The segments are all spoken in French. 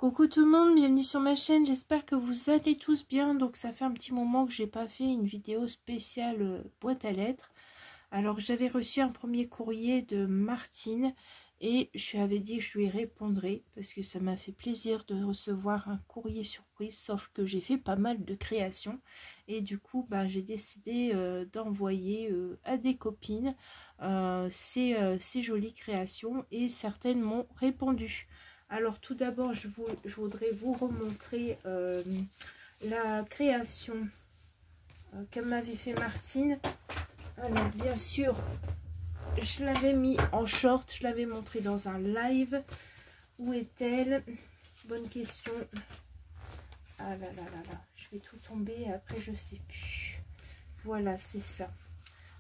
Coucou tout le monde, bienvenue sur ma chaîne, j'espère que vous allez tous bien. Donc ça fait un petit moment que j'ai pas fait une vidéo spéciale boîte à lettres. Alors j'avais reçu un premier courrier de Martine et je lui avais dit que je lui répondrai parce que ça m'a fait plaisir de recevoir un courrier surprise, sauf que j'ai fait pas mal de créations et du coup j'ai décidé d'envoyer à des copines ces jolies créations et certaines m'ont répondu. Alors tout d'abord, je voudrais vous remontrer la création qu'elle m'avait fait Martine. Alors bien sûr, je l'avais mis en short, je l'avais montré dans un live. Où est-elle? Bonne question. Ah là là là là, je vais tout tomber et après je sais plus. Voilà, c'est ça.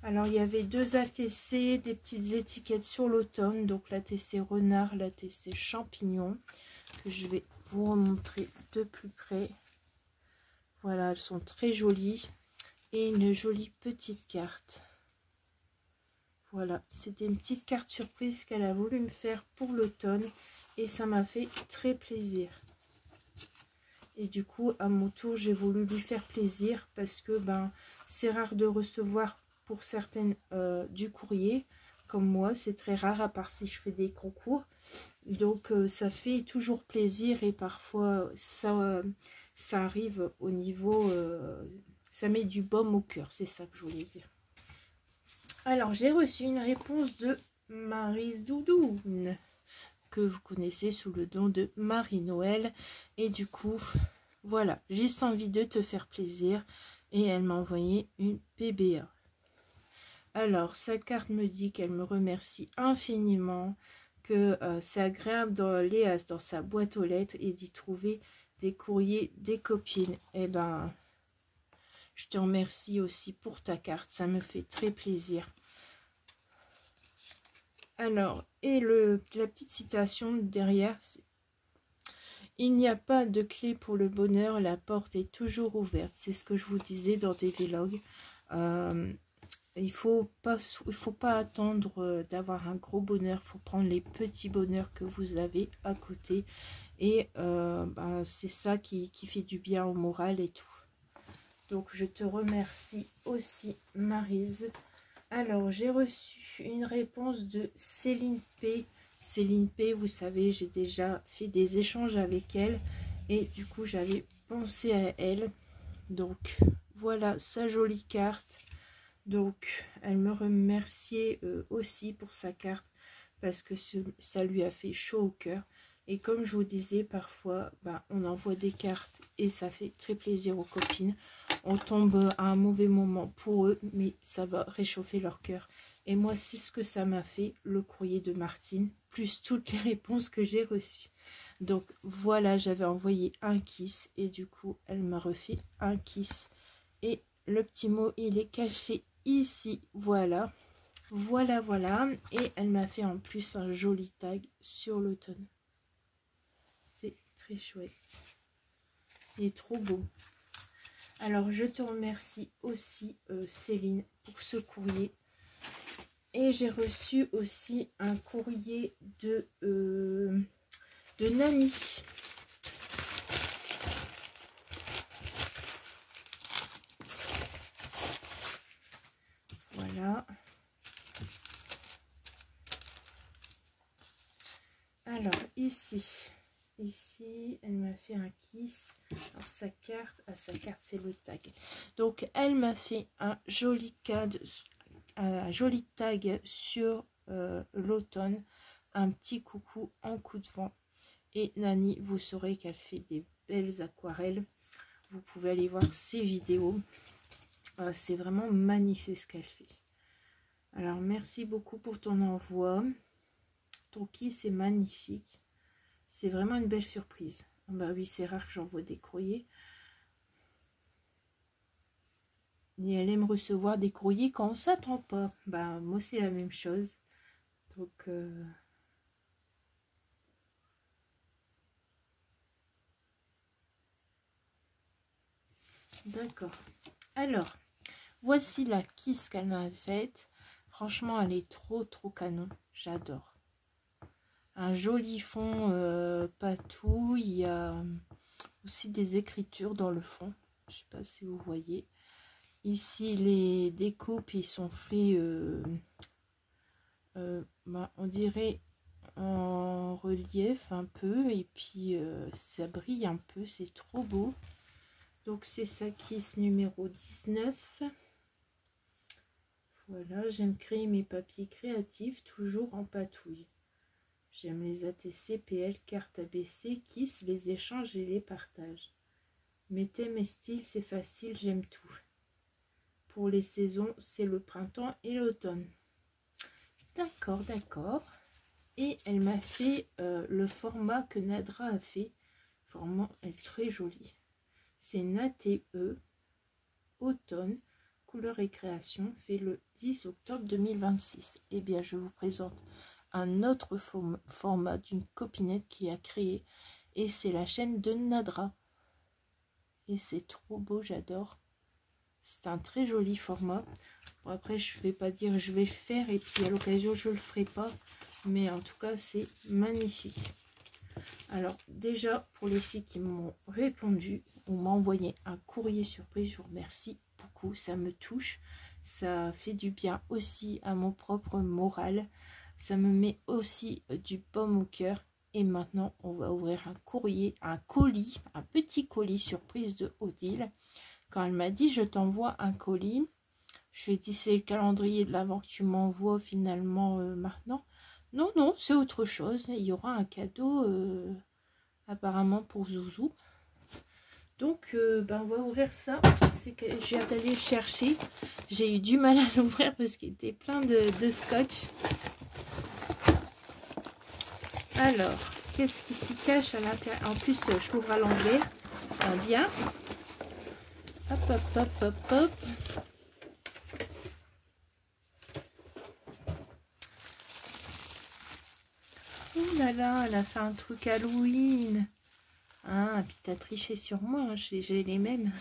Alors il y avait deux ATC, des petites étiquettes sur l'automne, donc l'ATC renard, l'ATC champignon, que je vais vous remontrer de plus près. Voilà, elles sont très jolies et une jolie petite carte. Voilà, c'était une petite carte surprise qu'elle a voulu me faire pour l'automne et ça m'a fait très plaisir. Et du coup, à mon tour, j'ai voulu lui faire plaisir parce que c'est rare de recevoir pour certaines du courrier. Comme moi, c'est très rare à part si je fais des concours. Donc, ça fait toujours plaisir et parfois, ça arrive au niveau... ça met du baume au cœur, c'est ça que je voulais dire. Alors, j'ai reçu une réponse de Maryse Doudoune, que vous connaissez sous le nom de Marie-Noël. Et du coup, voilà, juste envie de te faire plaisir. Et elle m'a envoyé une PBA. Alors, sa carte me dit qu'elle me remercie infiniment, que c'est agréable d'aller dans sa boîte aux lettres et d'y trouver des courriers des copines. Eh ben, je te remercie aussi pour ta carte, ça me fait très plaisir. Alors, et la petite citation derrière, c'est: il n'y a pas de clé pour le bonheur, la porte est toujours ouverte. C'est ce que je vous disais dans des vlogs. Il faut pas attendre d'avoir un gros bonheur, il faut prendre les petits bonheurs que vous avez à côté. Et c'est ça qui fait du bien au moral et tout. Donc, je te remercie aussi, Maryse. Alors, j'ai reçu une réponse de Céline P. Céline P, vous savez, j'ai déjà fait des échanges avec elle. Et du coup, j'avais pensé à elle. Donc, voilà sa jolie carte. Donc, elle me remerciait aussi pour sa carte. Parce que ça lui a fait chaud au cœur. Et comme je vous disais, parfois, on envoie des cartes et ça fait très plaisir aux copines. On tombe à un mauvais moment pour eux, mais ça va réchauffer leur cœur. Et moi, c'est ce que ça m'a fait, le courrier de Martine, plus toutes les réponses que j'ai reçues. Donc voilà, j'avais envoyé un kiss et du coup, elle m'a refait un kiss. Et le petit mot, il est caché ici, voilà. Voilà, voilà. Et elle m'a fait en plus un joli tag sur l'automne. C'est très chouette. Il est trop beau. Alors, je te remercie aussi, Céline, pour ce courrier. Et j'ai reçu aussi un courrier de Nani. Voilà. Alors, ici, elle m'a fait un kiss. Alors, sa carte, c'est le tag. Donc, elle m'a fait un joli tag sur l'automne. Un petit coucou en coup de vent. Et Nani, vous saurez qu'elle fait des belles aquarelles. Vous pouvez aller voir ses vidéos. C'est vraiment magnifique ce qu'elle fait. Alors, merci beaucoup pour ton envoi. Ton kiss est magnifique. C'est vraiment une belle surprise. Bah oui, c'est rare que j'envoie des courriers. Et elle aime recevoir des courriers quand on ne s'attend pas. Bah, moi, c'est la même chose. Donc, d'accord. Alors, voici la kiss qu'elle m'a faite. Franchement, elle est trop canon. J'adore. un joli fond patou. Il y a aussi des écritures dans le fond. Je sais pas si vous voyez. Ici, les découpes, ils sont faits, on dirait en relief un peu. Et puis, ça brille un peu. C'est trop beau. Donc, c'est Sakis numéro 19. Voilà, j'aime créer mes papiers créatifs, toujours en patouille. J'aime les ATC, PL, cartes ABC, Kiss, les échanges et les partages. Mes thèmes et styles, c'est facile, j'aime tout. Pour les saisons, c'est le printemps et l'automne. D'accord, d'accord. Et elle m'a fait le format que Nadra a fait. Le format est très joli. C'est NATE, automne, couleur et création, fait le 10 octobre 2026. Eh bien, je vous présente un autre format d'une copinette qui a créé. Et c'est la chaîne de Nadra. Et c'est trop beau, j'adore. C'est un très joli format. Bon, après, je ne vais pas dire je vais le faire et puis à l'occasion, je ne le ferai pas. Mais en tout cas, c'est magnifique. Alors, déjà, pour les filles qui m'ont répondu, on m'a envoyé un courrier surprise. Je vous remercie beaucoup. Ça me touche. Ça fait du bien aussi à mon propre moral. Ça me met aussi du baume au cœur. Et maintenant, on va ouvrir un courrier, un colis, un petit colis surprise de Odile. Quand elle m'a dit, je t'envoie un colis, je lui ai dit, c'est le calendrier de l'Avent que tu m'envoies finalement maintenant. Non, non, c'est autre chose. Il y aura un cadeau apparemment pour Zouzou. Donc, on va ouvrir ça. C'est que j'ai allé le chercher. J'ai eu du mal à l'ouvrir parce qu'il était plein de scotch. Alors, qu'est-ce qui s'y cache à l'intérieur? En plus, je l'ouvre à l'envers. Bien. Hop, hop, hop, hop, hop. Oh là là, elle a fait un truc Halloween. Ah, puis t'as triché sur moi, hein, j'ai les mêmes.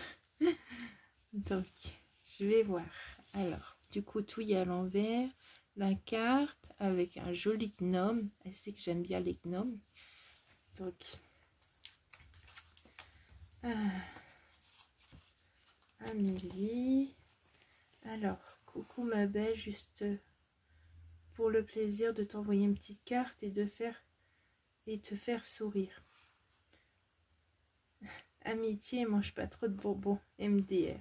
Donc, je vais voir. Alors, du coup, tout y est à l'envers. La carte avec un joli gnome. Elle sait que j'aime bien les gnomes. Donc, Amélie. Alors, coucou ma belle, juste pour le plaisir de t'envoyer une petite carte et te faire sourire. Amitié, mange pas trop de bonbons, MDR.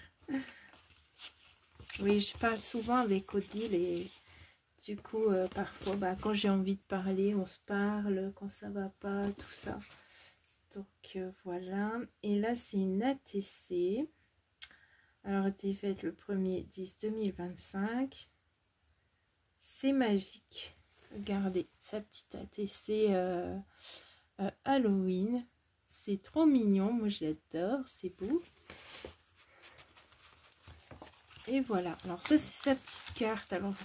Oui, je parle souvent avec Odile et du coup, parfois, quand j'ai envie de parler, on se parle, quand ça va pas, tout ça. Donc, voilà. Et là, c'est une ATC. Alors, elle a été faite le 1er 10 2025. C'est magique. Regardez, sa petite ATC Halloween. C'est trop mignon. Moi, j'adore. C'est beau. Et voilà. Alors, ça, c'est sa petite carte. Alors,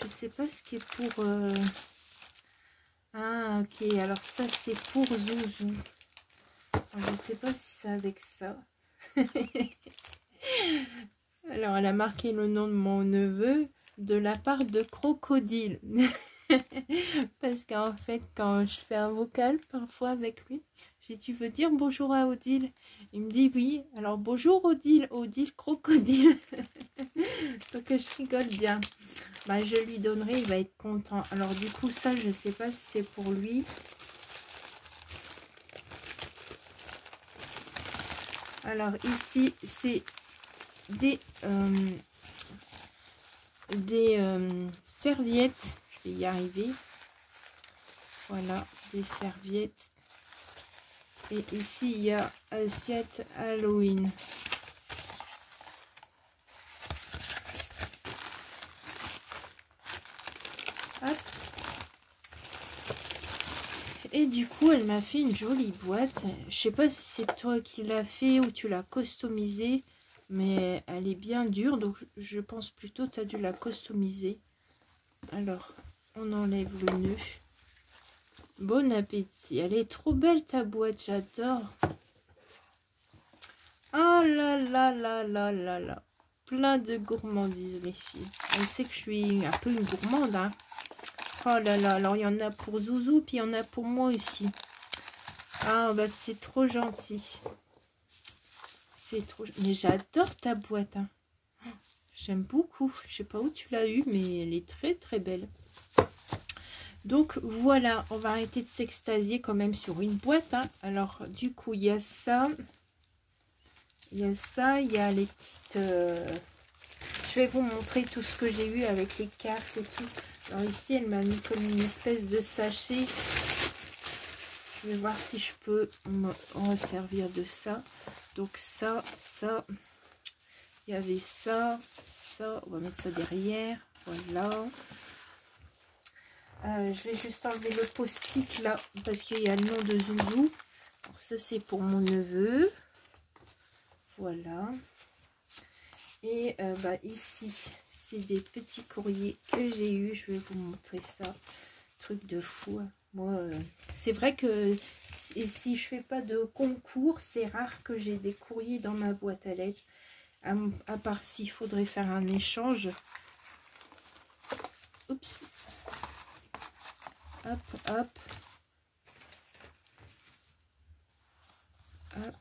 je sais pas ce qui est pour... Ah, ok. Alors, ça, c'est pour Zouzou. Alors, je sais pas si c'est avec ça. Alors, elle a marqué le nom de mon neveu de la part de Crocodile. Parce qu'en fait, quand je fais un vocal, parfois avec lui, je dis, tu veux dire bonjour à Odile? Il me dit oui. Alors, bonjour Odile, Odile Crocodile. Donc, je rigole bien. Je lui donnerai, il va être content. Alors, du coup, ça, je sais pas si c'est pour lui. Alors, ici, c'est des serviettes. Je vais y arriver. Voilà, des serviettes. Et ici, il y a assiette Halloween. Hop. Et du coup, elle m'a fait une jolie boîte. Je sais pas si c'est toi qui l'as fait ou tu l'as customisée. Mais elle est bien dure. Donc, je pense plutôt que tu as dû la customiser. Alors, on enlève le nœud. Bon appétit. Elle est trop belle ta boîte, j'adore. Oh là là là là là là. Plein de gourmandises les filles. Elle sait que je suis un peu une gourmande. Hein. Oh là là, alors il y en a pour Zouzou, puis il y en a pour moi aussi. Ah, bah c'est trop gentil. C'est trop... Mais j'adore ta boîte. Hein. J'aime beaucoup. Je sais pas où tu l'as eu, mais elle est très très belle. Donc voilà, on va arrêter de s'extasier quand même sur une boîte. Hein. Alors du coup, il y a ça. Il y a ça, il y a les petites... Je vais vous montrer tout ce que j'ai eu avec les cartes et tout. Alors ici, elle m'a mis comme une espèce de sachet. Je vais voir si je peux me resservir de ça. Donc ça, ça. Il y avait ça, ça. On va mettre ça derrière. Voilà. Je vais juste enlever le post-it là, parce qu'il y a le nom de Zouzou. Alors ça, c'est pour mon neveu. Voilà. Et bah, ici, c'est des petits courriers que j'ai eu. Je vais vous montrer ça. Truc de fou. Moi, c'est vrai que si je fais pas de concours, c'est rare que j'ai des courriers dans ma boîte à lettres. À part s'il faudrait faire un échange. Oups. Hop, hop. Hop.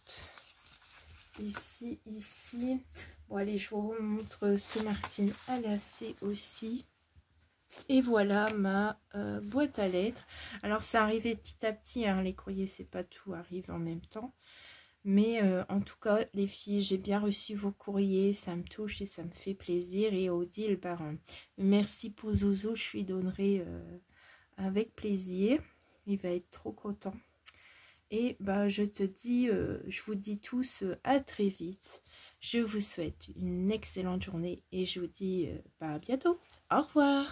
Ici, ici. Bon, allez, je vous remontre ce que Martine elle a fait aussi. Et voilà ma boîte à lettres. Alors, ça arrivait petit à petit. Hein, les courriers, c'est pas tout arrive en même temps. Mais en tout cas, les filles, j'ai bien reçu vos courriers. Ça me touche et ça me fait plaisir. Et Odile, bah, merci pour Zouzou. Je lui donnerai avec plaisir. Il va être trop content. Et bah, je vous dis tous à très vite. Je vous souhaite une excellente journée et je vous dis bah, à bientôt. Au revoir.